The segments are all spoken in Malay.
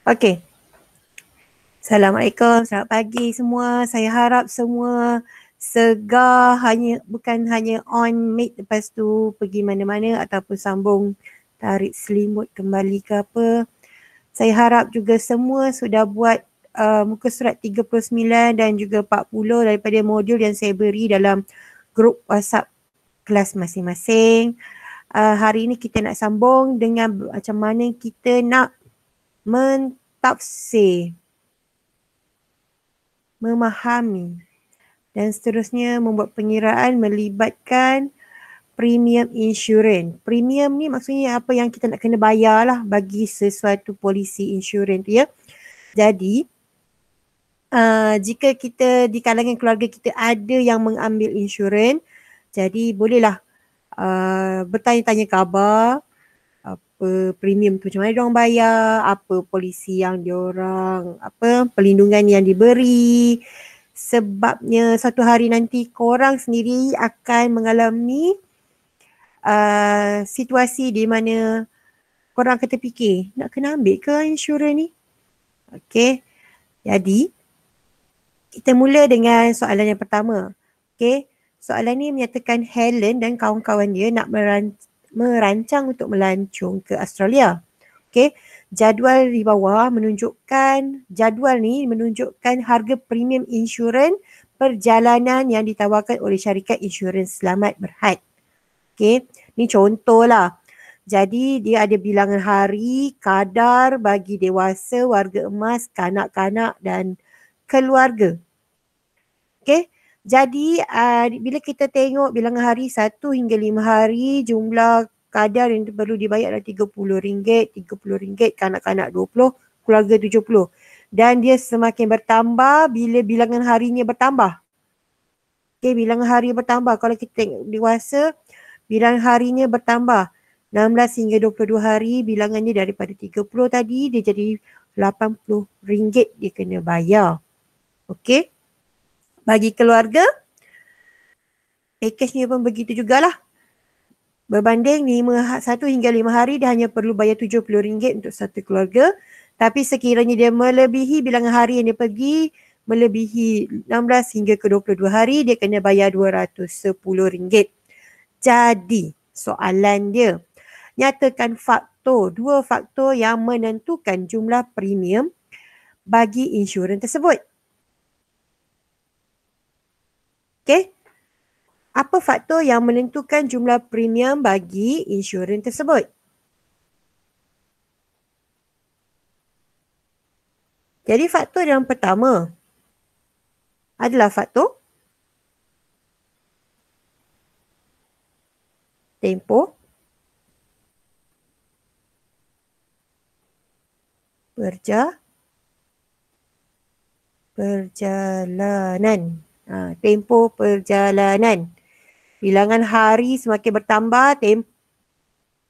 Okey. Assalamualaikum, selamat pagi semua. Saya harap semua segar, bukan hanya on mic lepas tu pergi mana-mana ataupun sambung tarik selimut kembali ke apa. Saya harap juga semua sudah buat muka surat 39 dan juga 40 daripada modul yang saya beri dalam grup WhatsApp kelas masing-masing. Hari ini kita nak sambung dengan macam mana kita nak mentafsir, memahami dan seterusnya membuat pengiraan melibatkan premium insurans. Premium ni maksudnya apa yang kita nak kena bayar lah bagi sesuatu polisi insurans tu ya. Jadi jika kita di kalangan keluarga kita ada yang mengambil insurans, jadi bolehlah bertanya-tanya khabar apa premium tu macam mana diorang bayar, apa polisi yang diorang, apa perlindungan yang diberi. Sebabnya satu hari nanti korang sendiri akan mengalami situasi di mana korang akan terfikir, nak kena ambil ke insurans ni? Okey, jadi kita mula dengan soalan yang pertama. Okey, soalan ni menyatakan Helen dan kawan-kawan dia nak merancang untuk melancong ke Australia. Okey, jadual di bawah menunjukkan harga premium insurans perjalanan yang ditawarkan oleh syarikat insurans Selamat Berhad. Okey, ni contohlah. Jadi dia ada bilangan hari, kadar bagi dewasa, warga emas, kanak-kanak dan keluarga. Okey, jadi bila kita tengok bilangan hari 1 hingga 5 hari, jumlah kadar yang perlu dibayar adalah RM30, RM30, kanak-kanak 20, keluarga 70. Dan dia semakin bertambah bila bilangan harinya bertambah. Okey, bilangan hari bertambah. Kalau kita tengok dewasa, bilangan harinya bertambah. 16 hingga 22 hari, bilangannya daripada 30 tadi, dia jadi RM80 dia kena bayar. Okey. Bagi keluarga, pakejnya pun begitu jugalah. Berbanding 1 hingga 5 hari, dia hanya perlu bayar RM70 untuk satu keluarga. Tapi sekiranya dia melebihi bilangan hari yang dia pergi, melebihi 16 hingga ke 22 hari, dia kena bayar RM210. Jadi, soalan dia, nyatakan dua faktor yang menentukan jumlah premium bagi insurans tersebut. Okey. Apa faktor yang menentukan jumlah premium bagi insurans tersebut? Jadi faktor yang pertama adalah faktor tempoh, perjalanan. Tempoh perjalanan. Bilangan hari semakin bertambah,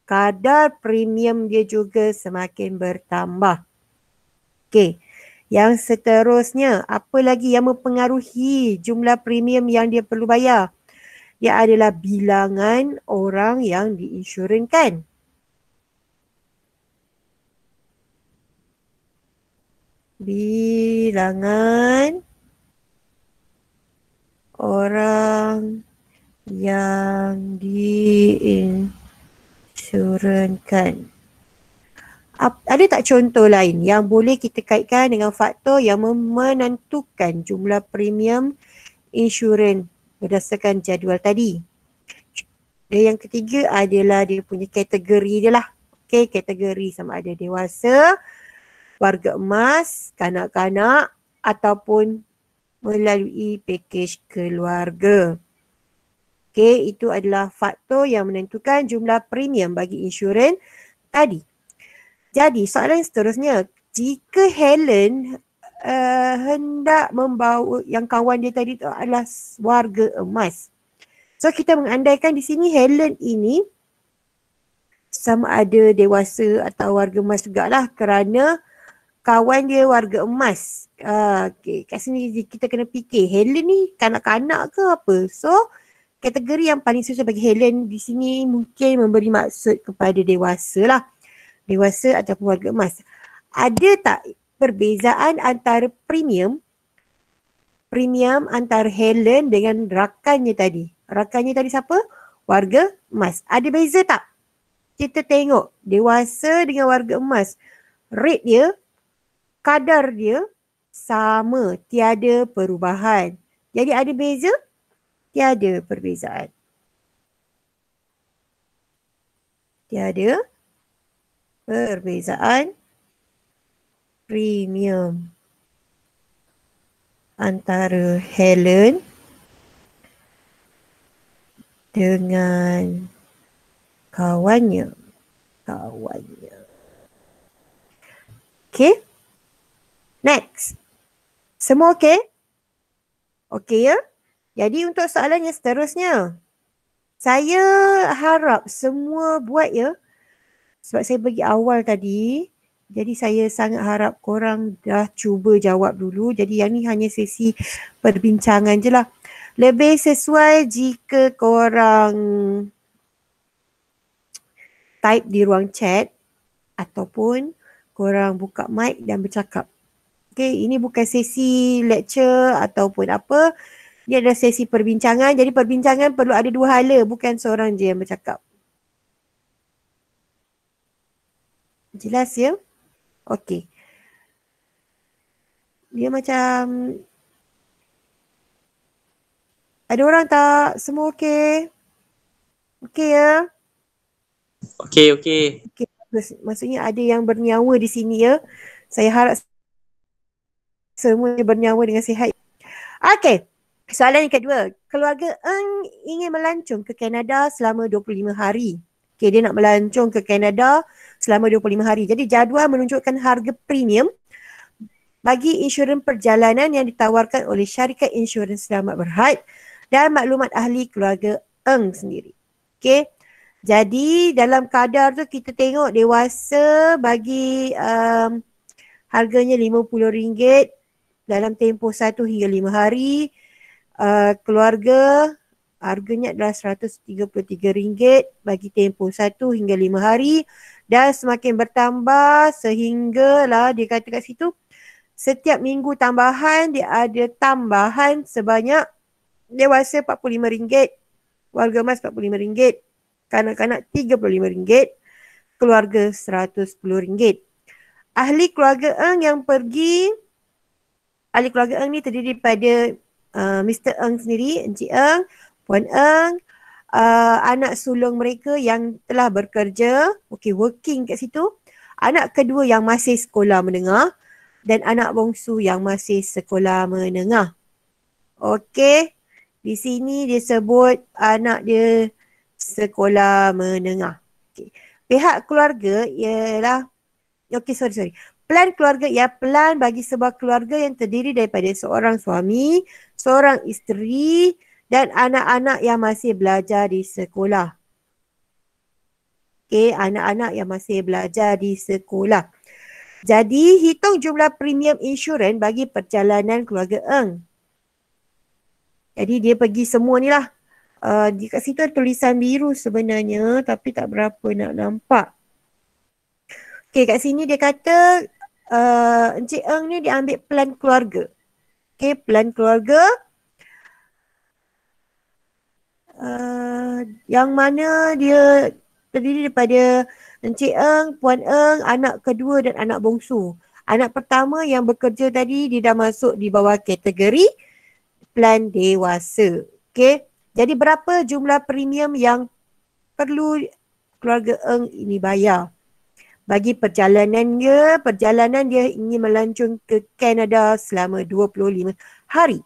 kadar premium dia juga semakin bertambah. Okey. Yang seterusnya, apa lagi yang mempengaruhi jumlah premium yang dia perlu bayar? Dia adalah bilangan orang yang diinsurankan. Bilangan orang yang diinsurankan. Ada tak contoh lain yang boleh kita kaitkan dengan faktor yang menentukan jumlah premium insurans berdasarkan jadual tadi? Dan yang ketiga adalah dia punya kategori dia lah. Okey, kategori sama ada dewasa, warga emas, kanak-kanak ataupun melalui pakej keluarga. Okey, itu adalah faktor yang menentukan jumlah premium bagi insurans tadi. Jadi soalan seterusnya, jika Helen hendak membawa yang kawan dia tadi tu adalah warga emas. So kita mengandaikan di sini Helen ini sama ada dewasa atau warga emas jugalah kerana kawan dia warga emas. Okay. Kat sini kita kena fikir Helen ni kanak-kanak ke apa. So kategori yang paling sesuai bagi Helen di sini mungkin memberi maksud kepada dewasa lah. Dewasa ataupun warga emas. Ada tak perbezaan antara premium antara Helen dengan rakannya tadi? Rakannya tadi siapa? Warga emas. Ada beza tak? Kita tengok dewasa dengan warga emas. Rate dia, kadar dia sama, tiada perubahan. Jadi ada beza? Tiada perbezaan. Tiada perbezaan premium antara Helen dengan kawannya. Okay. Next. Semua okay? Okay ya? Jadi untuk soalan yang seterusnya. Saya harap semua buat ya. Sebab saya bagi awal tadi. Jadi saya sangat harap korang dah cuba jawab dulu. Jadi yang ni hanya sesi perbincangan je lah. Lebih sesuai jika korang type di ruang chat ataupun korang buka mic dan bercakap. Okay, ini bukan sesi lecture ataupun apa. Ini adalah sesi perbincangan. Jadi perbincangan perlu ada dua hala, bukan seorang je yang bercakap. Jelas ya? Okey. Dia macam ada orang tak? Semua okey? Okey ya? Okey. Okey, bagus. Maksudnya ada yang bernyawa di sini ya. Saya harap semua bernyawa dengan sihat. Okey. Soalan yang kedua. Keluarga Eng ingin melancong ke Kanada selama 25 hari. Okey, dia nak melancong ke Kanada selama 25 hari. Jadi jadual menunjukkan harga premium bagi insurans perjalanan yang ditawarkan oleh syarikat insurans selamat berhad dan maklumat ahli keluarga Eng sendiri. Okey. Jadi dalam kadar tu kita tengok dewasa bagi harganya RM50 dalam tempoh 1 hingga 5 hari. Keluarga harganya adalah RM133 bagi tempoh 1 hingga 5 hari dan semakin bertambah sehinggalah dia kata kat situ setiap minggu tambahan dia ada tambahan sebanyak dewasa RM45, warga emas RM45, kanak-kanak RM35, keluarga RM110. Ahli keluarga Eng yang pergi, ahli keluarga Eng ni terdiri daripada Mr. Eng sendiri, Encik Eng, Puan Eng, anak sulung mereka yang telah bekerja, working kat situ, anak kedua yang masih sekolah menengah dan anak bongsu yang masih sekolah menengah. Okey, di sini dia sebut anak dia sekolah menengah. Okay. Pihak keluarga ialah, sorry. Plan keluarga ialah plan bagi sebuah keluarga yang terdiri daripada seorang suami, seorang isteri dan anak-anak yang masih belajar di sekolah. Okey, anak-anak yang masih belajar di sekolah. Jadi, hitung jumlah premium insurans bagi perjalanan keluarga Eng. Jadi, dia pergi semua ni lah. Di kat situ ada tulisan biru sebenarnya tapi tak berapa nak nampak. Okey, kat sini dia kata Encik Eng ni dia ambil plan keluarga. Okey, plan keluarga yang mana dia terdiri daripada Encik Eng, Puan Eng, anak kedua dan anak bongsu. Anak pertama yang bekerja tadi dia dah masuk di bawah kategori plan dewasa. Okey. Jadi berapa jumlah premium yang perlu keluarga Eng ini bayar? Bagi perjalanan dia ingin melancong ke Kanada selama 25 hari.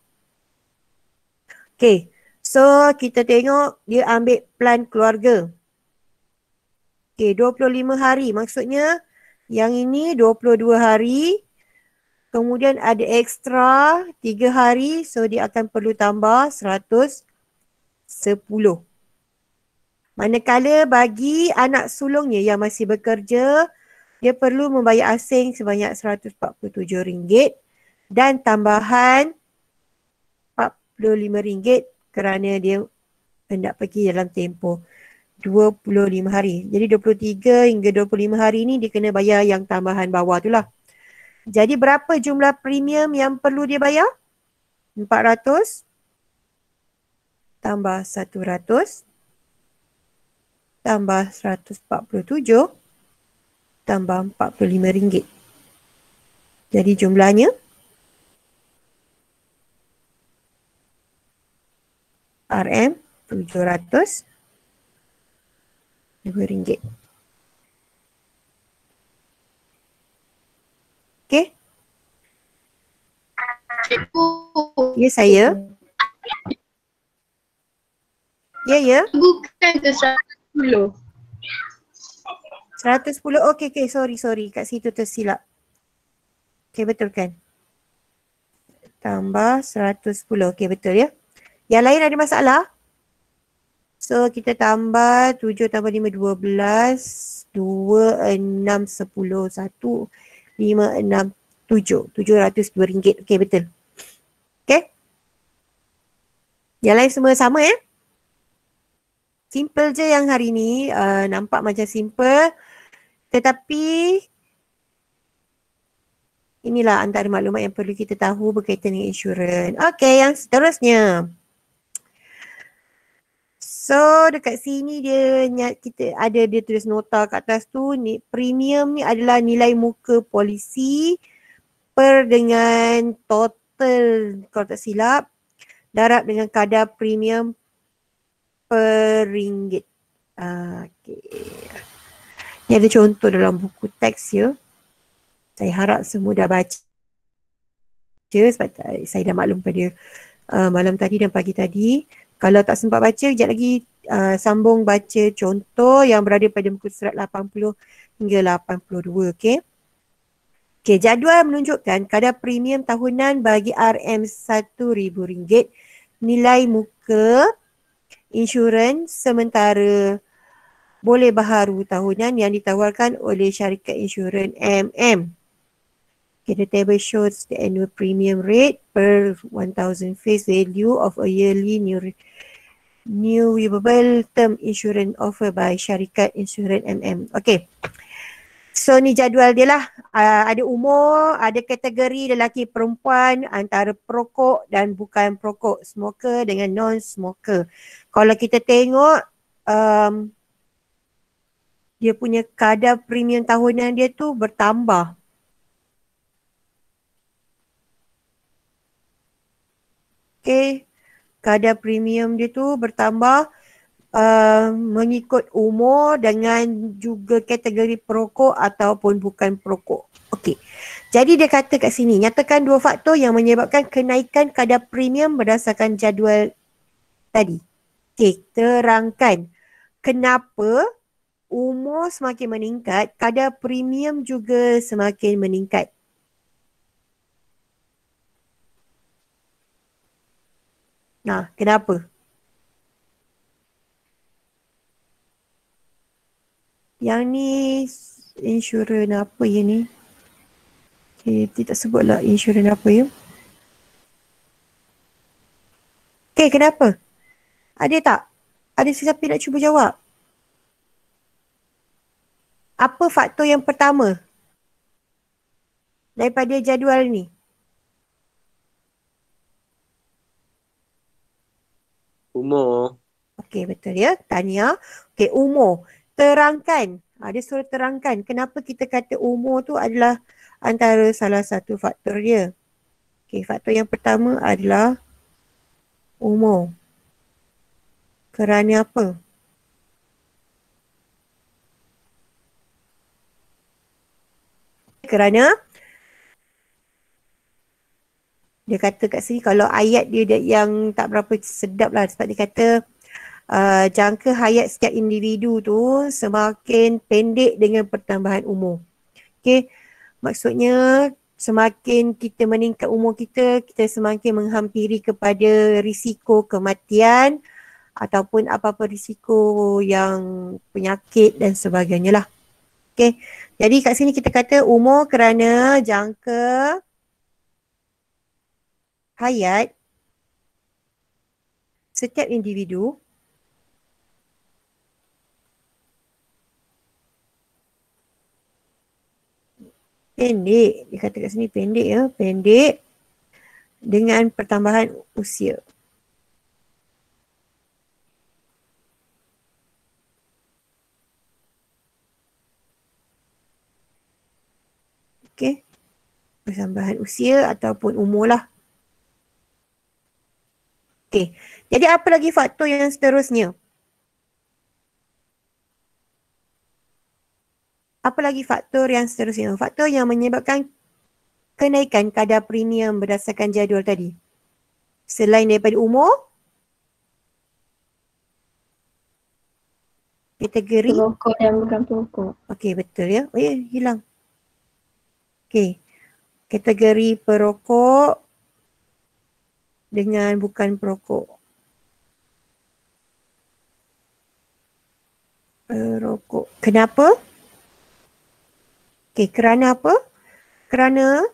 Okey. So kita tengok dia ambil plan keluarga. Okey, 25 hari. Maksudnya yang ini 22 hari. Kemudian ada ekstra 3 hari. So dia akan perlu tambah 110. Manakala bagi anak sulungnya yang masih bekerja, dia perlu membayar asing sebanyak RM147 dan tambahan RM45 kerana dia hendak pergi dalam tempoh 25 hari. Jadi 23 hingga 25 hari ni dia kena bayar yang tambahan bawah tu lah. Jadi berapa jumlah premium yang perlu dia bayar? 400 tambah 100 tambah 147 tambah RM45. Jadi jumlahnya RM702. Okey? Ya saya. Ya. Bukan ke 110. 110. Okey. Sorry. Kat situ tersilap. Okey, betul kan? Tambah 110. Okey, betul ya. Yang lain ada masalah? So, kita tambah 7 tambah 5, 12. 2, 6, 10, 1, 5, 6, 7. RM702. Okey, betul. Okey? Yang lain semua sama ya? Simple je yang hari ni. Nampak macam simple. Tetapi inilah antara maklumat yang perlu kita tahu berkaitan dengan insurans. Okey, yang seterusnya. So, dekat sini kita ada dia tulis nota kat atas tu. Premium ni adalah nilai muka polisi per dengan total, kalau tak silap, darab dengan kadar premium per ringgit. Okey. Ni ada contoh dalam buku teks ya. Saya harap semua dah baca sebab saya dah maklum pada malam tadi dan pagi tadi. Kalau tak sempat baca, sekejap lagi sambung baca contoh yang berada pada muka surat 80 hingga 82. Okey. Okey, jadual menunjukkan kadar premium tahunan bagi RM1,000 nilai muka insurans sementara boleh baharu tahunan yang ditawarkan oleh syarikat insurans MM. Okay, the table shows the annual premium rate per 1,000 face value of a yearly new waivable term insurance offered by syarikat insurans MM. Okay. So ni jadual dia lah. Ada umur, ada kategori lelaki perempuan, antara perokok dan bukan perokok, smoker dengan non-smoker. Kalau kita tengok dia punya kadar premium tahunan dia tu bertambah. Okay, kadar premium dia tu bertambah mengikut umur dengan juga kategori perokok ataupun bukan perokok. Okey. Jadi dia kata kat sini, nyatakan dua faktor yang menyebabkan kenaikan kadar premium berdasarkan jadual tadi. Okey, terangkan kenapa umur semakin meningkat, kadar premium juga semakin meningkat. Nah, kenapa? Yang ni insurans apa ya ni? Okay, tidak sebutlah insurans apa ya. Okay, kenapa? Ada tak? Ada sesiapa nak cuba jawab? Apa faktor yang pertama daripada jadual ni? Umur. Okey, betul ya. Tanya. Okey, umur. Terangkan. Dia suruh terangkan kenapa kita kata umur tu adalah antara salah satu faktor dia. Okey, faktor yang pertama adalah umur. Kerana apa? Kerana dia kata kat sini kalau ayat dia yang tak berapa sedap lah sebab dia kata jangka hayat setiap individu tu semakin pendek dengan pertambahan umur. Okey, maksudnya semakin kita meningkat umur kita semakin menghampiri kepada risiko kematian ataupun apa-apa risiko yang penyakit dan sebagainya lah. Okey, jadi kat sini kita kata umur kerana jangka hayat setiap individu Pendek. Dia kata kat sini pendek ya. Pendek dengan pertambahan usia. Okey. Pertambahan usia ataupun umur lah. Okey. Jadi apa lagi faktor yang seterusnya? Apa lagi faktor yang seterusnya? Faktor yang menyebabkan kenaikan kadar premium berdasarkan jadual tadi. Selain daripada umur, kategori. Perokok dan bukan perokok. Okey, betul ya. Oh ya, hilang. Okey. Kategori perokok dengan bukan perokok. Perokok. Kenapa? Okey, kerana apa? Kerana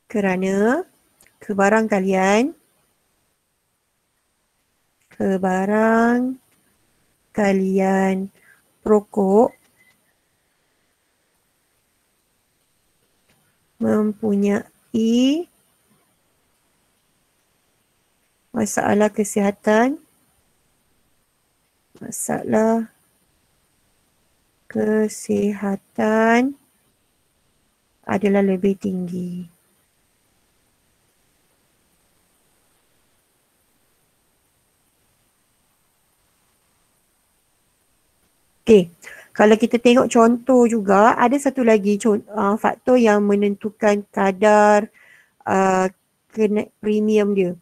kebarang kalian perokok mempunyai masalah kesihatan adalah lebih tinggi. Okey, kalau kita tengok contoh juga, ada satu lagi faktor yang menentukan kadar premium dia.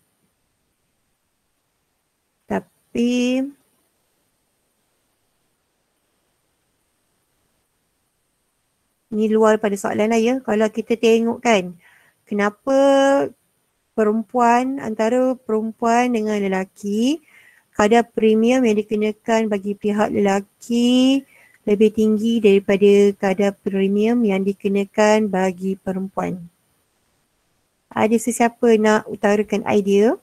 Tapi ni luar pada soalan lah ya. Kalau kita tengok kan, kenapa antara perempuan dengan lelaki, kadar premium yang dikenakan bagi pihak lelaki lebih tinggi daripada kadar premium yang dikenakan bagi perempuan. Ada sesiapa nak utarakan idea?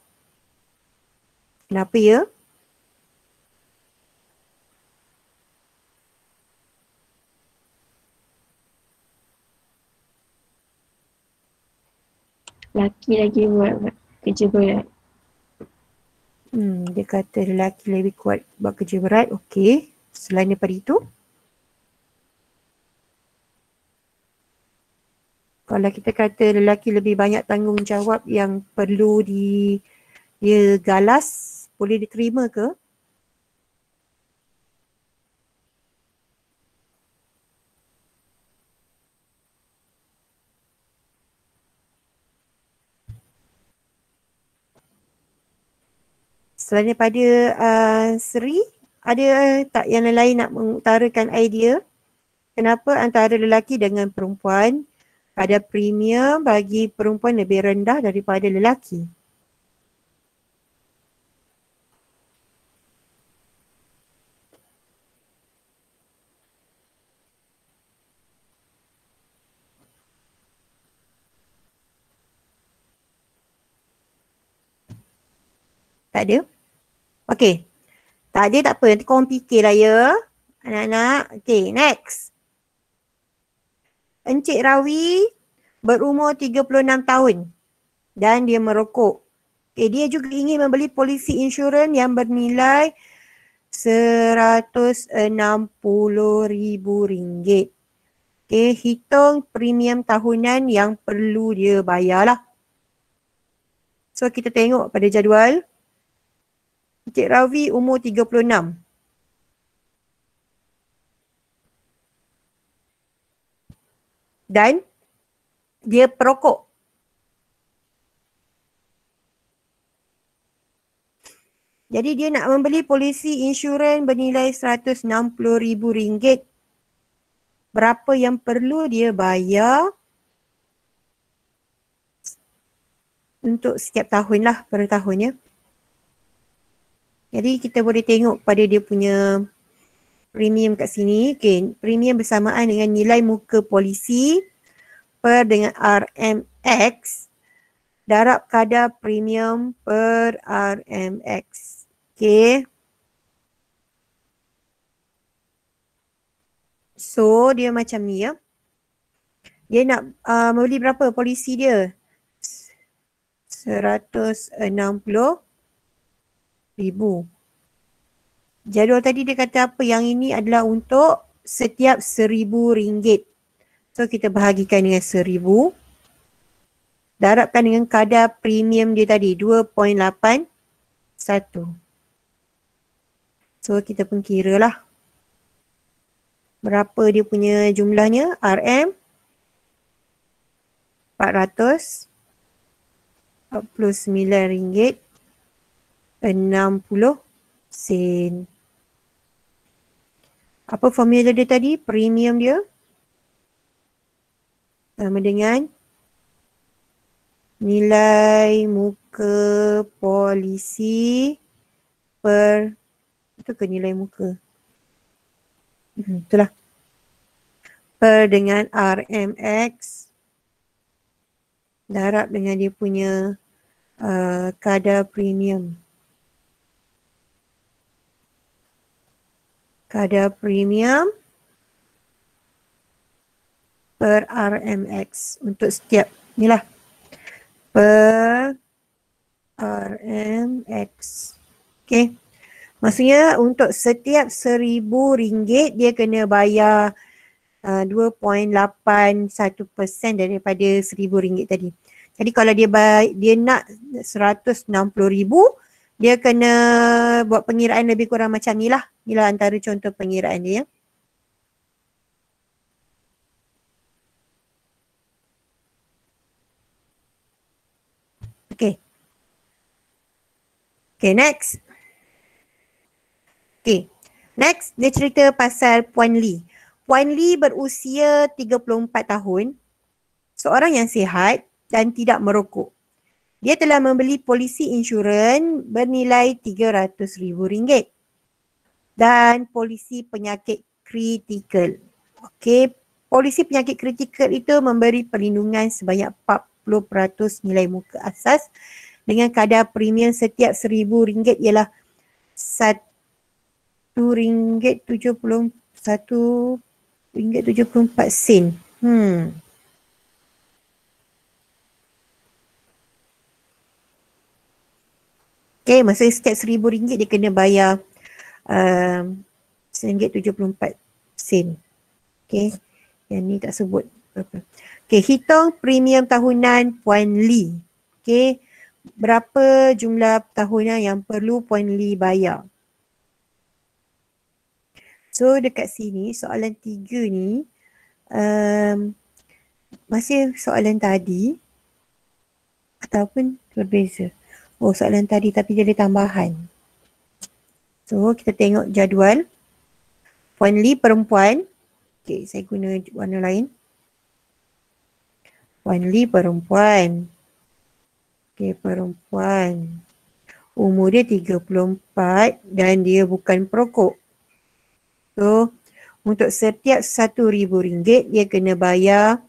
Kenapa ya? Laki lagi buat kerja berat. Dia kata lelaki lebih kuat buat kerja berat. Okey. Selain daripada itu, kalau kita kata lelaki lebih banyak tanggungjawab yang perlu dia galas, boleh diterima ke? Selain daripada Sri, ada tak yang lain nak mengutarakan idea? Kenapa antara lelaki dengan perempuan kadar premium bagi perempuan lebih rendah daripada lelaki? Tak ada? Okey. Tak ada tak apa. Nanti korang fikirlah ya. Anak-anak. Okey, next. Encik Rawi berumur 36 tahun dan dia merokok. Okay, dia juga ingin membeli polisi insurans yang bernilai RM160,000. Okay, hitung premium tahunan yang perlu dia bayar lah. So kita tengok pada jadual. Encik Rawi umur 36. Dan dia perokok. Jadi dia nak membeli polisi insurans bernilai RM160,000. Berapa yang perlu dia bayar untuk setiap tahun lah, per tahun ya. Jadi kita boleh tengok pada dia punya premium kat sini. Okay, premium bersamaan dengan nilai muka polisi per dengan RMX darab kadar premium per RMX. Okay. So dia macam ni ya. Dia nak membeli berapa polisi dia? 160,000. Jadual tadi dia kata apa? Yang ini adalah untuk setiap RM1,000. So kita bahagikan dengan 1,000. Darabkan dengan kadar premium dia tadi 2.81. So kita pun kira lah berapa dia punya jumlahnya. RM RM449.60. Apa formula dia tadi? Premium dia sama dengan nilai muka polisi per, itu ke nilai muka? Itulah. Per dengan RMX darab dengan dia punya kadar premium. Kadar premium per RMX untuk setiap inilah per RMX. Okay. Maksudnya untuk setiap RM1,000 dia kena bayar 2.81% daripada RM1,000 tadi. Jadi kalau dia nak 160,000, dia kena buat pengiraan lebih kurang macam ni lah. Inilah antara contoh pengiraan dia. Okay. Okay, next. Okay. Next, dia cerita pasal Puan Lee. Puan Lee berusia 34 tahun. Seorang yang sihat dan tidak merokok. Dia telah membeli polisi insurans bernilai RM300,000 dan polisi penyakit kritikal. Okey, polisi penyakit kritikal itu memberi perlindungan sebanyak 40% nilai muka asas dengan kadar premium setiap RM1,000 ialah RM1.74. Okay, maksudnya setiap RM1,000 dia kena bayar RM1.74. Okay, yang ni tak sebut berapa. Okay, hitung premium tahunan Puan Lee. Okay, berapa jumlah tahunan yang perlu Puan Lee bayar. So dekat sini soalan 3 ni masih soalan tadi ataupun berbeza. Oh, soalan tadi tapi dia ada tambahan. So kita tengok jadual. Puan Lee perempuan. Okay, saya guna warna lain. Puan Lee perempuan. Okay, perempuan. Umur dia 34 dan dia bukan perokok. So untuk setiap RM1,000 dia kena bayar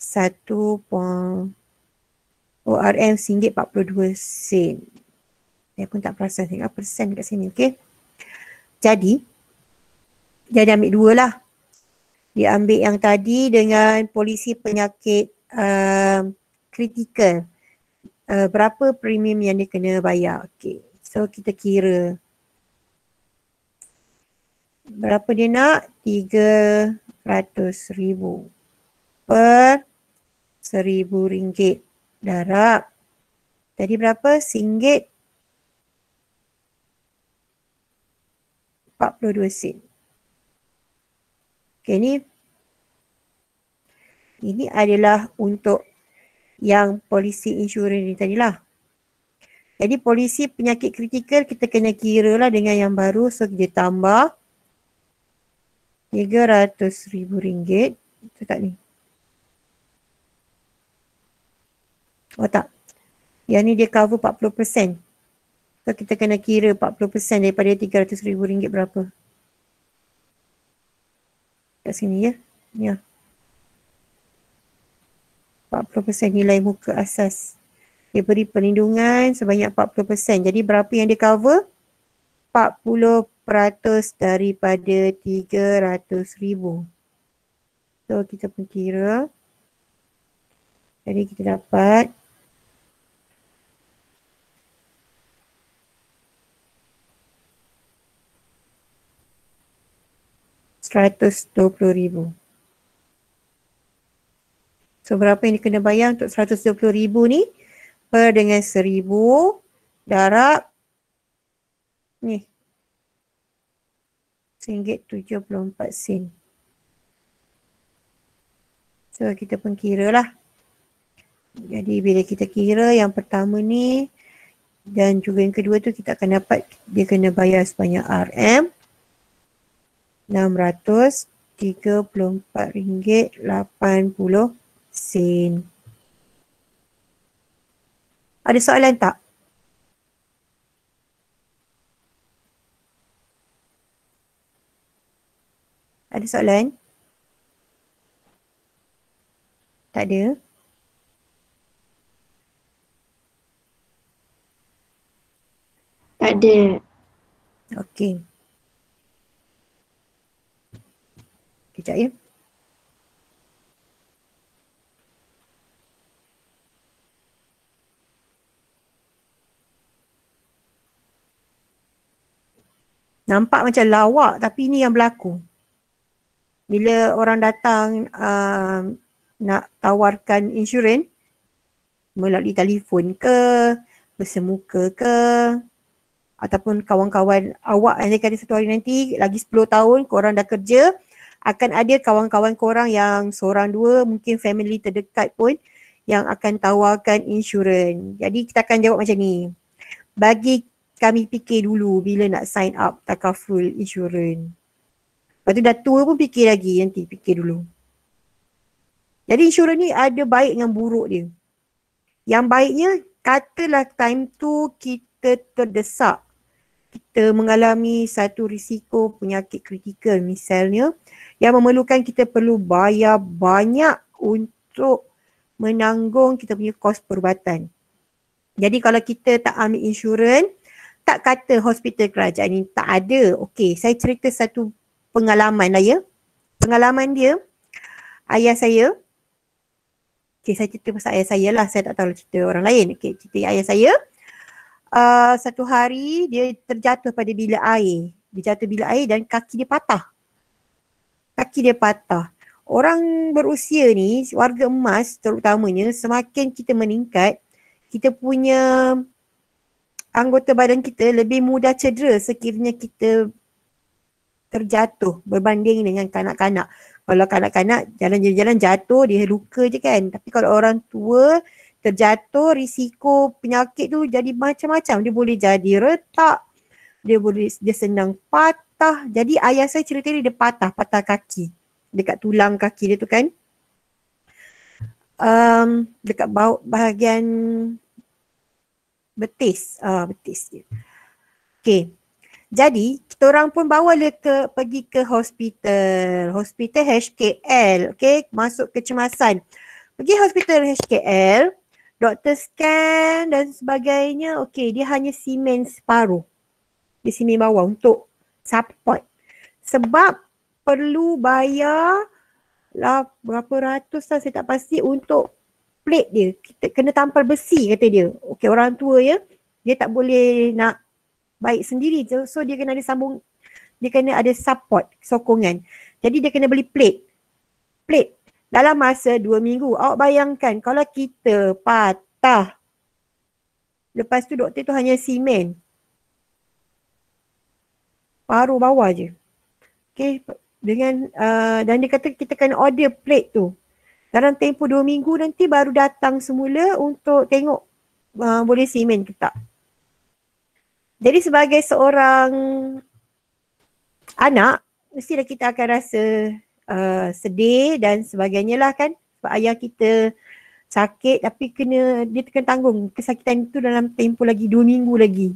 RM1.42. Saya pun tak perasan tengok persen kat sini. Okay. Jadi dia ambil dua lah. Dia ambil yang tadi dengan polisi penyakit kritikal. Berapa premium yang dia kena bayar. Okay. So kita kira. Berapa dia nak? RM300,000 per RM1,000 darab. Tadi berapa? RM1.42. Okay, ini adalah untuk yang polisi insurans ni tadilah. Jadi polisi penyakit kritikal kita kena kira lah dengan yang baru. So kita tambah RM300,000. Itu tak ni? Oh tak. Yang ni dia cover 40%. So kita kena kira 40% daripada RM300,000 berapa. Kat sini ya. Ya. 40% nilai muka asas. Dia beri perlindungan sebanyak 40%. Jadi berapa yang dia cover? 40% daripada RM300,000. So kita pun kira. Jadi kita dapat RM120,000. So berapa yang kena bayar untuk RM120,000 ni? Per dengan 1,000 darab ni RM1.74. So kita pun kira lah. Jadi bila kita kira yang pertama ni dan juga yang kedua tu, kita akan dapat dia kena bayar sebanyak RM634.80. Ada soalan tak? Ada soalan? Tak ada? Tak ada. Okey. Kejap ya. Nampak macam lawak tapi ni yang berlaku. Bila orang datang nak tawarkan insurans melalui telefon ke, bersemuka ke, ataupun kawan-kawan awak yang kata satu hari nanti lagi 10 tahun korang dah kerja, akan ada kawan-kawan korang yang seorang dua mungkin family terdekat pun yang akan tawarkan insurans. Jadi kita akan jawab macam ni. Bagi kami fikir dulu bila nak sign up takaful insurans. Lepas tu dah tua pun fikir lagi, nanti fikir dulu. Jadi insurans ni ada baik dengan buruk dia. Yang baiknya, katalah time tu kita terdesak. Kita mengalami satu risiko penyakit kritikal misalnya, yang memerlukan kita perlu bayar banyak untuk menanggung kita punya kos perubatan. Jadi kalau kita tak ambil insurans, tak kata hospital kerajaan ni tak ada. Okey, saya cerita satu pengalaman lah ya. Pengalaman dia, ayah saya, saya cerita pasal ayah saya lah, saya tak tahu cerita orang lain. Cerita ayah saya, satu hari dia terjatuh pada bilik air. Dia jatuh bilik air dan kaki dia patah. Kaki dia patah. Orang berusia ni, warga emas terutamanya, semakin kita meningkat, kita punya anggota badan kita lebih mudah cedera sekiranya kita terjatuh berbanding dengan kanak-kanak. Kalau kanak-kanak jalan-jalan jatuh dia luka je kan. Tapi kalau orang tua terjatuh, risiko penyakit tu jadi macam-macam. Dia boleh jadi retak, dia senang patah. Jadi ayah saya cerita dia patah kaki. Dekat tulang kaki dia tu kan. Dekat bahagian betis. Betis dia. Okay. Jadi, kita orang pun bawa dia pergi ke hospital HKL, okay, masuk kecemasan. Pergi hospital HKL, doktor scan dan sebagainya, okay, dia hanya simen separuh. Dia simen bawah untuk support. Sebab perlu bayar lah berapa ratus lah, saya tak pasti, untuk plate dia. Kita kena tampal besi kata dia. Okay, orang tua ya, dia tak boleh nak baik sendiri je. So dia kena ada sambung, dia kena ada support, sokongan. Jadi dia kena beli plate dalam masa 2 minggu. Awak bayangkan kalau kita patah, lepas tu doktor tu hanya simen paruh bawah je. Okay, dengan dan dia kata kita kena order plate tu dalam tempoh 2 minggu, nanti baru datang semula untuk tengok boleh simen ke tak. Jadi sebagai seorang anak, mestilah kita akan rasa sedih dan sebagainya lah kan. Sebab ayah kita sakit tapi dia kena tanggung kesakitan itu dalam tempoh lagi 2 minggu lagi.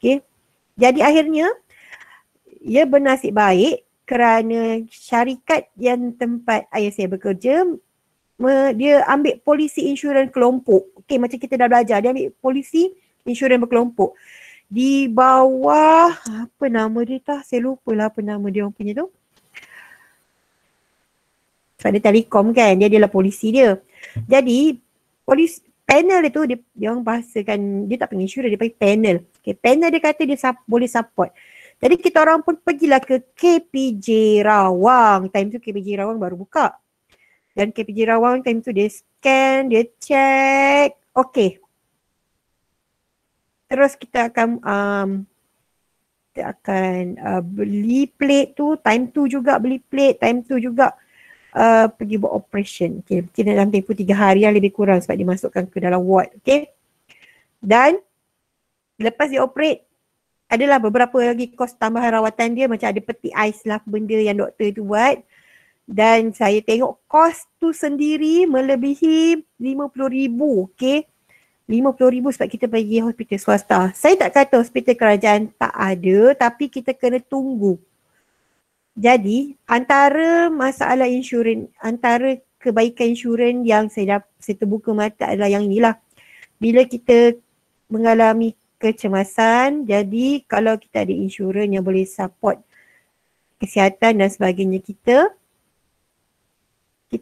Okay. Jadi akhirnya, ia bernasib baik kerana syarikat yang tempat ayah saya bekerja, dia ambil polisi insurans kelompok. Okay, macam kita dah belajar, dia ambil polisi insurans berkelompok. Di bawah, apa nama dia tah? Saya lupa lah apa nama dia orang punya tu. Sebab dia telekom kan, dia adalah polisi dia. Jadi polis panel dia tu dia orang bahasakan, dia tak panggil insurance, dia panggil panel. Okay, panel dia kata dia boleh support. Jadi kita orang pun pergilah ke KPJ Rawang. Time tu KPJ Rawang baru buka. Dan KPJ Rawang time tu dia scan, dia check. Okay. Terus kita akan beli plate tu. Time tu juga beli plate. Time tu juga pergi buat operation. Okay. Kita dalam tempoh 3 hari yang lebih kurang sebab dimasukkan ke dalam ward. Okay. Dan lepas dia operate, adalah beberapa lagi kos tambahan rawatan dia, macam ada peti ais lah benda yang doktor tu buat. Dan saya tengok kos tu sendiri melebihi RM50,000. Okay. RM50,000 sebab kita pergi hospital swasta. Saya tak kata hospital kerajaan tak ada, tapi kita kena tunggu. Jadi antara masalah insurans, antara kebaikan insurans yang saya terbuka mata adalah yang inilah. Bila kita mengalami kecemasan, jadi kalau kita ada insurans yang boleh support kesihatan dan sebagainya kita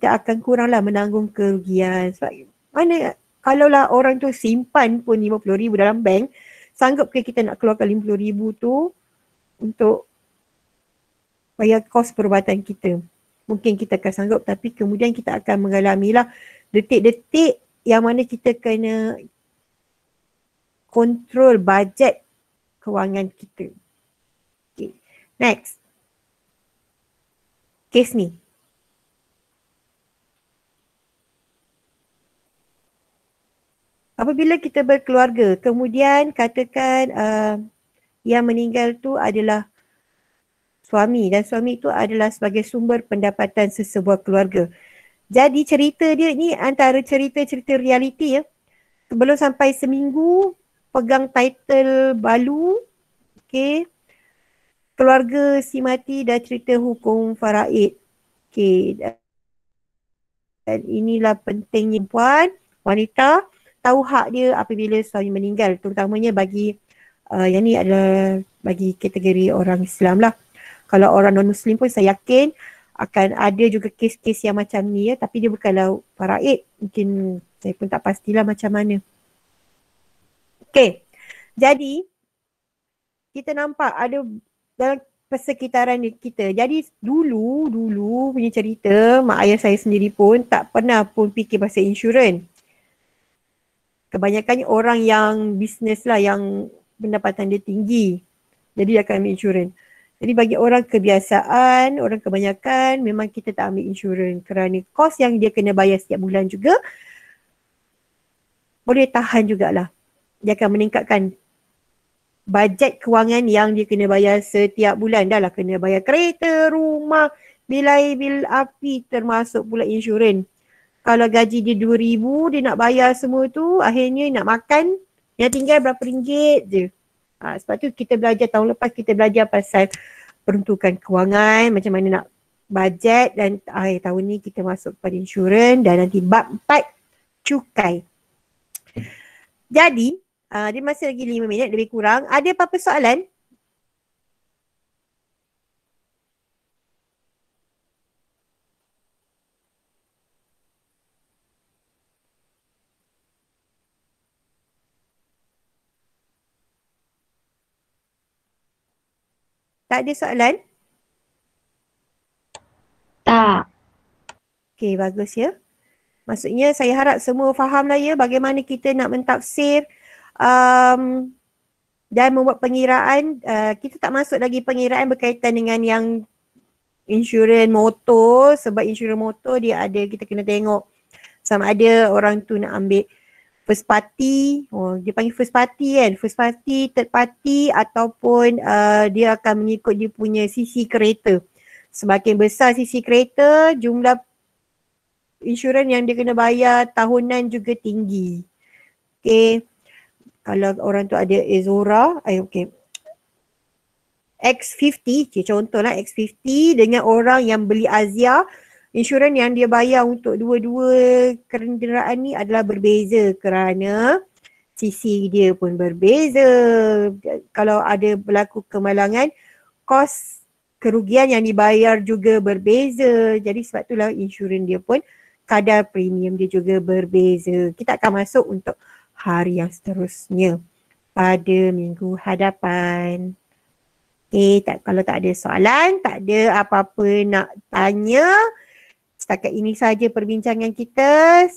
akan kuranglah menanggung kerugian. Sebab mana kalaulah orang tu simpan pun RM50,000 dalam bank, sanggup ke kita nak keluarkan RM50,000 tu untuk bayar kos perubatan kita? Mungkin kita akan sanggup, tapi kemudian kita akan mengalamilah detik-detik yang mana kita kena kontrol bajet kewangan kita. Okay. Next. Kes ni. Apabila kita berkeluarga, kemudian katakan yang meninggal tu adalah suami dan suami itu adalah sebagai sumber pendapatan sesebuah keluarga. Jadi cerita dia ni antara cerita-cerita realiti ya. Sebelum sampai seminggu pegang title balu, okay. Keluarga si mati dah cerita hukum faraid. Okay. Dan inilah pentingnya perempuan, wanita tahu hak dia apabila suami meninggal, terutamanya bagi yang ni adalah bagi kategori orang Islam lah. Kalau orang non-Muslim pun saya yakin akan ada juga kes-kes yang macam ni ya, tapi dia bukanlah faraid. Mungkin saya pun tak pastilah macam mana. Okay, jadi kita nampak ada dalam persekitaran kita. Jadi dulu punya cerita, mak ayah saya sendiri pun tak pernah pun fikir pasal insurans. Kebanyakannya orang yang bisnes lah, yang pendapatan dia tinggi. Jadi dia akan ambil insurans. Jadi bagi orang kebiasaan, orang kebanyakan memang kita tak ambil insurans kerana kos yang dia kena bayar setiap bulan juga boleh tahan jugalah. Dia akan meningkatkan bajet kewangan yang dia kena bayar setiap bulan. Dah lah kena bayar kereta, rumah, bil air, bil api, termasuk pula insurans. Kalau gaji dia RM2,000, dia nak bayar semua tu, akhirnya nak makan, yang tinggal berapa ringgit je. Sebab tu kita belajar tahun lepas, kita belajar pasal peruntukan kewangan, macam mana nak bajet, dan akhir tahun ni kita masuk pada insurans, dan nanti bab 4, cukai. Jadi, dia masih lagi 5 minit lebih kurang. Ada apa-apa soalan? Tak ada soalan? Tak. Okay, bagus ya. Maksudnya saya harap semua faham lah ya bagaimana kita nak mentafsir dan membuat pengiraan. Kita tak masuk lagi pengiraan berkaitan dengan yang insurans motor, sebab insurans motor dia ada, kita kena tengok sama ada orang tu nak ambil first party, dia panggil first party kan, first party, third party, ataupun dia akan mengikut dia punya sisi kereta. Semakin besar sisi kereta, jumlah insurans yang dia kena bayar tahunan juga tinggi. Okay, kalau orang tu ada Azora, X50, contohlah X50 dengan orang yang beli Azia, insurans yang dia bayar untuk dua-dua kenderaan ni adalah berbeza kerana sisi dia pun berbeza. Kalau ada berlaku kemalangan, kos kerugian yang dibayar juga berbeza. Jadi sebab itulah insurans dia pun kadar premium dia juga berbeza. Kita akan masuk untuk hari yang seterusnya pada minggu hadapan. Kalau tak ada soalan, tak ada apa-apa nak tanya, setakat ini saja perbincangan kita.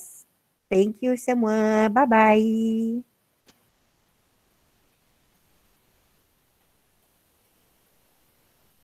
Thank you semua. Bye-bye.